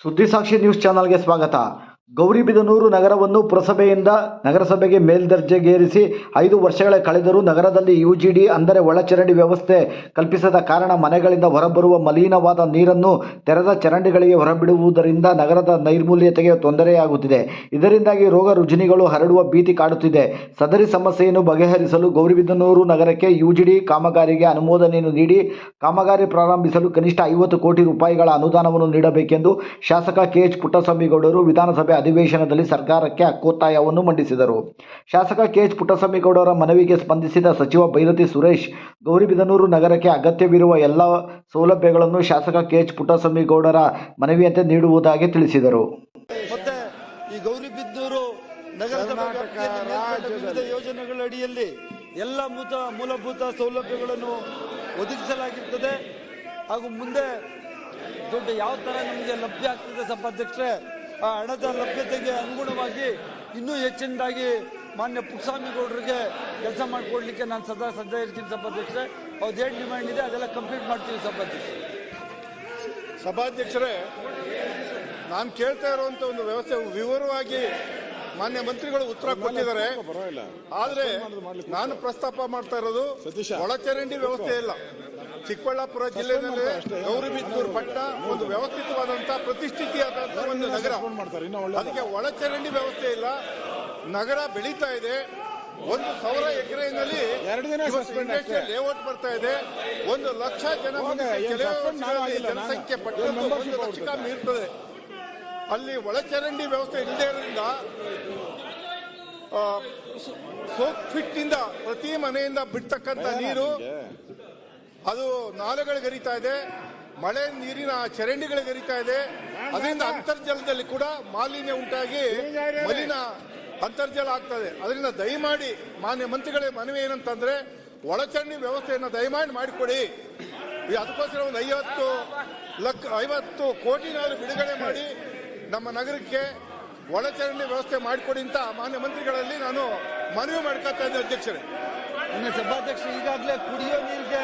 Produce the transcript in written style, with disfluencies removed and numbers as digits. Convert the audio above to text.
ಸುದ್ದಿಸಾಕ್ಷಿ news ಚಾನಲ್ಗೆ ಸ್ವಾಗತ. ಗೌರಿಬಿದನೂರು ನಗರವನ್ನು ಪುರಸಭೆಯಿಂದ ನಗರಸಭೆಗೆ ಮೇಲ್ದರ್ಜೆಗೇರಿಸಿ 5 ವರ್ಷಗಳೇ ಕಳೆದರೂ ನಗರದಲ್ಲಿ ಯುಜಿಡಿ ಅಂದರೆ ಒಳಚರಂಡಿ ವ್ಯವಸ್ಥೆ ಕಲ್ಪಿಸದ ಕಾರಣ ಮನೆಗಳಿಂದ ಹೊರಬರುವ ಮಲಿನವಾದ ನೀರನ್ನು ತೆರೆದ ಚರಂಡಿಗಳಿಗೆ ಹೊರಬಿಡುವುದರಿಂದ ನಗರದ ನೈರ್ಮಲ್ಯತೆಗೆ ತೊಂದರೆಯಾಗುತ್ತಿದೆ. ಇದರಿಂದಾಗಿ ರೋಗ ರುಜಿನಗಳು ಹರಡುವ ಭೀತಿ ಕಾಡುತ್ತಿದೆ. ಸದರಿ ಸಮಸ್ಯೆಯನ್ನು ಬಗೆಹರಿಸಲು ಗೌರಿಬಿದನೂರು ನಗರಕ್ಕೆ ಯುಜಿಡಿ ಕಾಮಗಾರಿಗೆ ಅನುಮೋದನೆಯನ್ನು ನೀಡಿ ಕಾಮಗಾರಿ ಪ್ರಾರಂಭಿಸಲು ಕನಿಷ್ಠ 50 ಕೋಟಿ ರೂಪಾಯಿಗಳ ಅನುದಾನವನ್ನು ನೀಡಬೇಕೆಂದು ಶಾಸಕ ಕೆಎಚ್ ಪುಟ್ಟಸ್ವಾಮಿಗೌಡರು ವಿಧಾನಸಭೆ ಅಧಿವೇಶನದಲ್ಲಿ ಸರ್ಕಾರಕ್ಕೆ ಹಕ್ಕೊತ್ತಾಯವನ್ನು ಮಂಡಿಸಿದರು. ಶಾಸಕ ಕೆಎಚ್ ಪುಟ್ಟಸ್ವಾಮಿಗೌಡರ ಮನವಿಗೆ ಸ್ಪಂದಿಸಿದ ಸಚಿವ ಬೈರತಿ ಸುರೇಶ್, ಗೌರಿಬಿದನೂರು ನಗರಕ್ಕೆ ಅಗತ್ಯವಿರುವ ಎಲ್ಲ ಸೌಲಭ್ಯಗಳನ್ನು ಶಾಸಕ ಕೆಎಚ್ ಪುಟ್ಟಸ್ವಾಮಿಗೌಡರ ಮನವಿಯಂತೆ ನೀಡುವುದಾಗಿ ತಿಳಿಸಿದರು. ಮತ್ತೆ ಈ ಗೌರಿಬಿದನೂರು ನಗರಸಭೆ ವಿವಿಧ ಯೋಜನೆಗಳ ಅಡಿಯಲ್ಲಿ ಎಲ್ಲ ಮೂಲಭೂತ ಸೌಲಭ್ಯಗಳನ್ನು ಒದಗಿಸಲಾಗಿರ್ತದೆ. ಹಾಗೂ ಮುಂದೆ ದುಡ್ಡು ಯಾವ ತರ ನಮಗೆ ಲಭ್ಯ ಆಗ್ತದೆ ಸಭಾಧ್ಯಕ್ಷರೇ, ಆ ಹಣದ ಲಭ್ಯತೆಗೆ ಅನುಗುಣವಾಗಿ ಇನ್ನೂ ಹೆಚ್ಚಿನದಾಗಿ ಮಾನ್ಯ ಪುಟ್ಟಸ್ವಾಮಿಗೌಡರಿಗೆ ಕೆಲಸ ಮಾಡಿಕೊಡ್ಲಿಕ್ಕೆ ನಾನು ಸದಾ ಸದ್ಯ ಇರ್ತೀನಿ ಸಭಾಧ್ಯಕ್ಷರೇ. ಅವ್ರದ್ದೇನು ಡಿಮ್ಯಾಂಡ್ ಇದೆ ಅದೆಲ್ಲ ಕಂಪ್ಲೀಟ್ ಮಾಡ್ತೀವಿ ಸಭಾಧ್ಯಕ್ಷರೇ. ನಾನು ಕೇಳ್ತಾ ಇರುವಂತ ಒಂದು ವ್ಯವಸ್ಥೆ ವಿವರವಾಗಿ ಮಾನ್ಯ ಮಂತ್ರಿಗಳು ಉತ್ತರ ಕೊಟ್ಟಿದ್ದಾರೆ. ಆದ್ರೆ ನಾನು ಪ್ರಸ್ತಾಪ ಮಾಡ್ತಾ ಇರೋದು ಒಳಚರಂಡಿ ವ್ಯವಸ್ಥೆ ಇಲ್ಲ. ಚಿಕ್ಕಬಳ್ಳಾಪುರ ಜಿಲ್ಲೆಯಲ್ಲಿ ಗೌರಿಬಿದನೂರು ಪಟ್ಟ ಒಂದು ವ್ಯವಸ್ಥಿತವಾದಂತಹ ಪ್ರತಿಷ್ಠಿತಿಯಾದಂತಹ ಒಂದು ನಗರ. ಅದಕ್ಕೆ ಒಳಚರಂಡಿ ವ್ಯವಸ್ಥೆ ಇಲ್ಲ. ನಗರ ಬೆಳೀತಾ ಇದೆ. 1,000 ಎಕರೆಯಲ್ಲಿ ಇಂಡಸ್ಟ್ರಿಯಲ್ ಲೇಔಟ್ ಬರ್ತಾ ಇದೆ. 1 ಲಕ್ಷ ಜನಸಂಖ್ಯೆ ಪಟ್ಟಣ 1 ಲಕ್ಷಕ್ಕೆ ಮೀರ್ತದೆ. ಅಲ್ಲಿ ಒಳಚರಂಡಿ ವ್ಯವಸ್ಥೆ ಇಲ್ಲದೆ ಇರೋದ್ರಿಂದ ಸೋಪ್ ಫಿಟ್ ಇಂದ ಪ್ರತಿ ಮನೆಯಿಂದ ಬಿಡ್ತಕ್ಕಂಥ ನೀರು ಅದು ನಾಲೆಗಳಿಗೆ ಹರಿತಾ ಇದೆ. ಮಳೆ ನೀರಿನ ಚರಂಡಿಗಳಿಗೆ ಹರಿತಾ ಇದೆ. ಅದರಿಂದ ಅಂತರ್ಜಲದಲ್ಲಿ ಕೂಡ ಮಾಲಿನ್ಯ ಉಂಟಾಗಿ ಮಲಿನ ಅಂತರ್ಜಲ ಆಗ್ತದೆ. ಅದರಿಂದ ದಯಮಾಡಿ ಮಾನ್ಯ ಮಂತ್ರಿಗಳ ಮನವಿ ಏನಂತಂದ್ರೆ ಒಳಚರಂಡಿ ವ್ಯವಸ್ಥೆಯನ್ನು ದಯಮಾಡಿ ಮಾಡಿಕೊಡಿ. ಅದಕ್ಕೋಸ್ಕರ ಒಂದು 50 ಕೋಟಿನಾದ್ರು ಬಿಡುಗಡೆ ಮಾಡಿ ನಮ್ಮ ನಗರಕ್ಕೆ ಒಳಚರಂಡಿ ವ್ಯವಸ್ಥೆ ಮಾಡಿಕೊಡಿ ಅಂತ ಮಾನ್ಯ ಮಂತ್ರಿಗಳಲ್ಲಿ ನಾನು ಮನವಿ ಮಾಡ್ಕೊತಾ ಇದ್ದೆ ಅಧ್ಯಕ್ಷರೇ. ಸಭಾಧ್ಯಕ್ಷ ಈಗಾಗಲೇ ಕುಡಿಯೋ ನೀರಿಗೆ